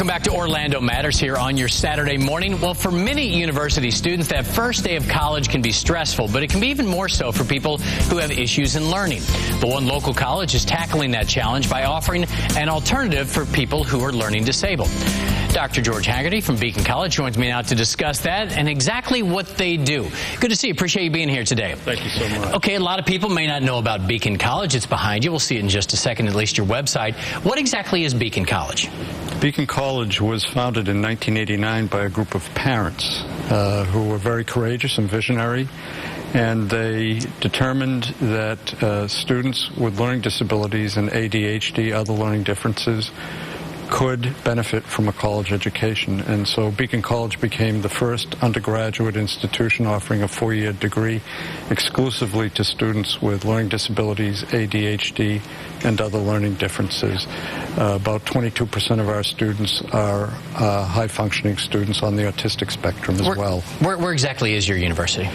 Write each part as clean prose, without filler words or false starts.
Welcome back to Orlando Matters here on your Saturday morning. Well, for many university students, that first day of college can be stressful, but it can be even more so for people who have issues in learning. The one local college is tackling that challenge by offering an alternative for people who are learning disabled. Dr. George Hagerty from Beacon College joins me now to discuss that and exactly what they do. Good to see you. Appreciate you being here today. Thank you so much. Okay, a lot of people may not know about Beacon College. It's behind you. We'll see it in just a second, at least your website. What exactly is Beacon College? Beacon College was founded in 1989 by a group of parents who were very courageous and visionary, and they determined that students with learning disabilities and ADHD, other learning differences, could benefit from a college education. And so Beacon College became the first undergraduate institution offering a 4-year degree exclusively to students with learning disabilities, ADHD, and other learning differences. About 22% of our students are high-functioning students on the autistic spectrum as well. Where exactly is your university?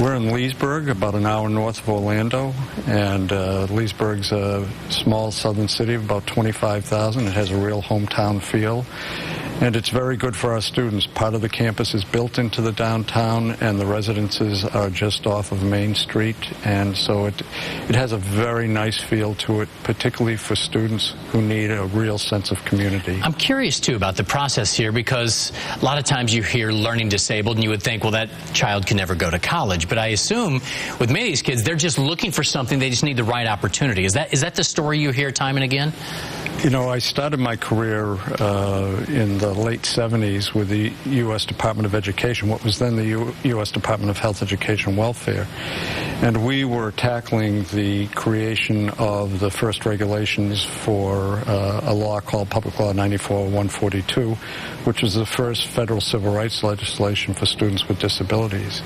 We're in Leesburg, about an hour north of Orlando, and Leesburg's a small southern city of about 25,000. It has a real hometown feel, and it's very good for our students. Part of the campus is built into the downtown, and the residences are just off of Main Street, and so it has a very nice feel to it, particularly for students who need a real sense of community. I'm curious, too, about the process here, because a lot of times you hear learning disabled, and you would think, well, that child can never go to college. But I assume with many of these kids, they're just looking for something. They just need the right opportunity. Is that the story you hear time and again? You know, I started my career in the late 70s with the U.S. Department of Education, what was then the U.S. Department of Health, Education, and Welfare. And we were tackling the creation of the first regulations for a law called Public Law 94-142, which was the first federal civil rights legislation for students with disabilities.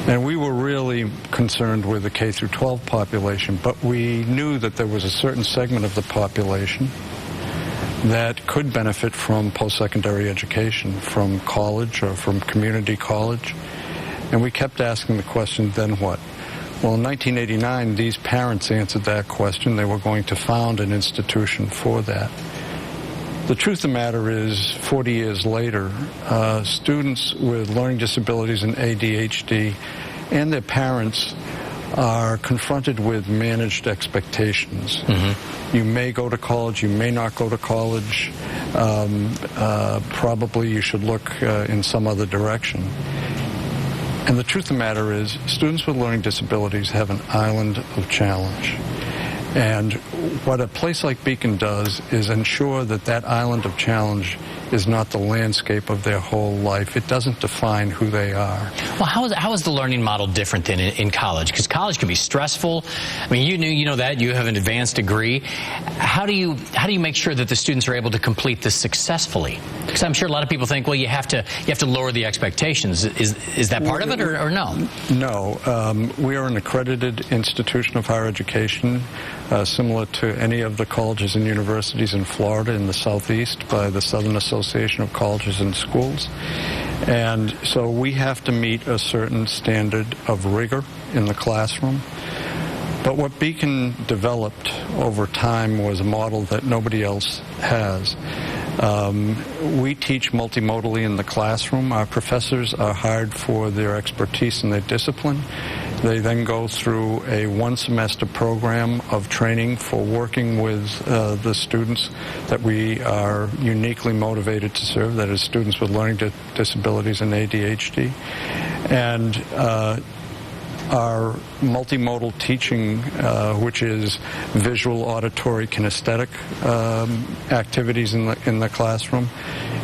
And we were really concerned with the K-12 population, but we knew that there was a certain segment of the population that could benefit from post-secondary education, from college or from community college. And we kept asking the question, then what? Well, in 1989, these parents answered that question. They were going to found an institution for that. The truth of the matter is, 40 years later, students with learning disabilities and ADHD and their parents are confronted with managed expectations. Mm-hmm. You may go to college, you may not go to college. Probably you should look in some other direction. And the truth of the matter is, students with learning disabilities have an island of challenge. And what a place like Beacon does is ensure that that island of challenge is not the landscape of their whole life. It doesn't define who they are. Well, how is the learning model different than in college? Because college can be stressful. I mean, you know that. You have an advanced degree. How do you make sure that the students are able to complete this successfully? Because I'm sure a lot of people think, well, you have to lower the expectations. Is that part of it or no? No. We are an accredited institution of higher education, similar to any of the colleges and universities in Florida in the Southeast by the Southern Association of Colleges and Schools. And so we have to meet a certain standard of rigor in the classroom. But what Beacon developed over time was a model that nobody else has. We teach multimodally in the classroom. Our professors are hired for their expertise and their discipline. They then go through a one-semester program of training for working with the students that we are uniquely motivated to serve, that is students with learning disabilities and ADHD. And our multimodal teaching, which is visual, auditory, kinesthetic activities in the classroom,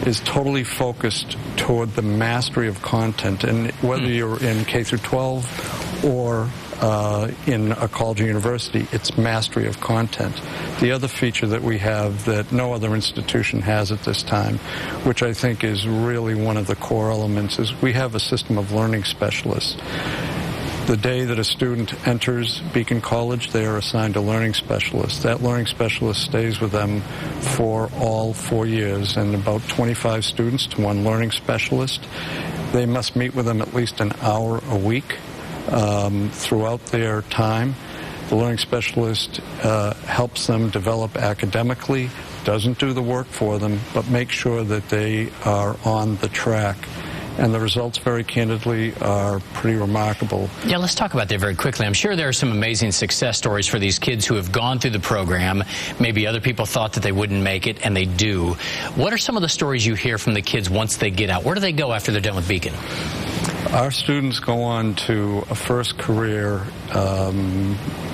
is totally focused toward the mastery of content. And whether you're in K-12 or in a college or university, it's mastery of content. The other feature that we have that no other institution has at this time, which I think is really one of the core elements, is we have a system of learning specialists. The day that a student enters Beacon College, they are assigned a learning specialist. That learning specialist stays with them for all 4 years, and about 25 students to one learning specialist. They must meet with them at least an hour a week throughout their time. The learning specialist helps them develop academically, doesn't do the work for them, but makes sure that they are on the track. And the results, very candidly, are pretty remarkable. Yeah, let's talk about that very quickly. I'm sure there are some amazing success stories for these kids who have gone through the program. Maybe other people thought that they wouldn't make it, and they do. What are some of the stories you hear from the kids once they get out? Where do they go after they're done with Beacon? Our students go on to a first career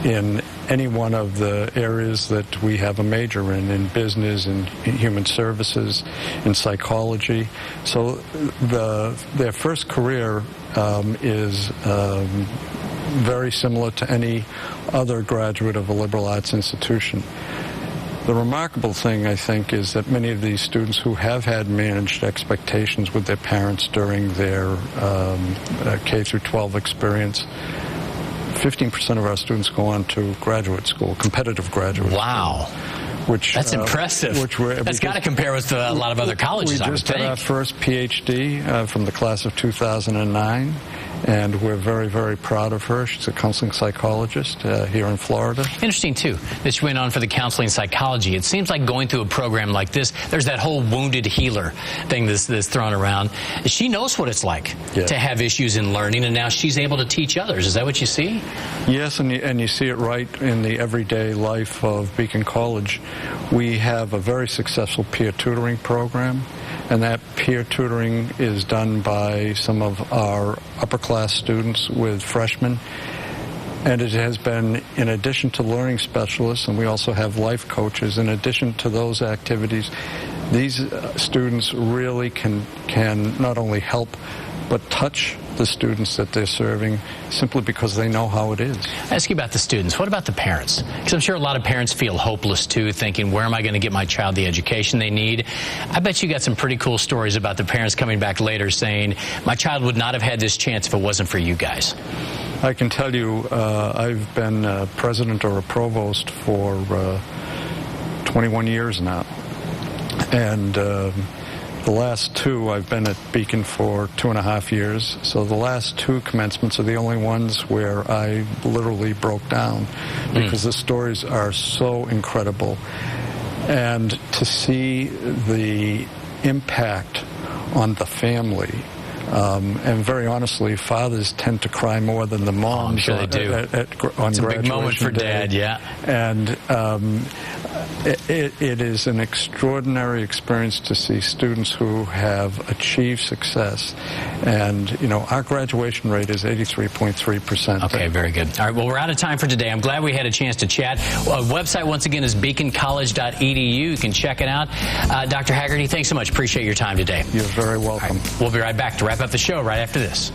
in any one of the areas that we have a major in business, in human services, in psychology. So their first career is very similar to any other graduate of a liberal arts institution. The remarkable thing, I think, is that many of these students who have had managed expectations with their parents during their K through 12 experience, 15% of our students go on to graduate school, competitive graduate school. Wow. That's impressive. That's got to compare with a lot of other colleges, I would think. We just had our first PhD from the class of 2009. And we're very, very proud of her. She's a counseling psychologist here in Florida. Interesting, too, that she went on for the counseling psychology. It seems like going through a program like this, there's that whole wounded healer thing that's thrown around. She knows what it's like to have issues in learning, and now she's able to teach others. Is that what you see? Yes, and you see it right in the everyday life of Beacon College. We have a very successful peer tutoring program. And that peer tutoring is done by some of our upper-class students with freshmen. And it has been, in addition to learning specialists, and we also have life coaches, in addition to those activities, these students really can not only help, but touch the students that they're serving simply because they know how it is. I ask you about the students. What about the parents? Because I'm sure a lot of parents feel hopeless, too, thinking, where am I going to get my child the education they need? I bet you got some pretty cool stories about the parents coming back later saying, my child would not have had this chance if it wasn't for you guys. I can tell you I've been a president or a provost for 21 years now. And the last two, I've been at Beacon for 2.5 years, so the last two commencements are the only ones where I literally broke down because the stories are so incredible. And to see the impact on the family, and very honestly, fathers tend to cry more than the moms. I'm sure they do. On it's a big moment for Dad, yeah. And it is an extraordinary experience to see students who have achieved success. And, you know, our graduation rate is 83.3%. Okay, very good. All right, well, we're out of time for today. I'm glad we had a chance to chat. Website, once again, is beaconcollege.edu. You can check it out. Dr. Hagerty, thanks so much. Appreciate your time today. You're very welcome. Right, we'll be right back to wrap up the show right after this.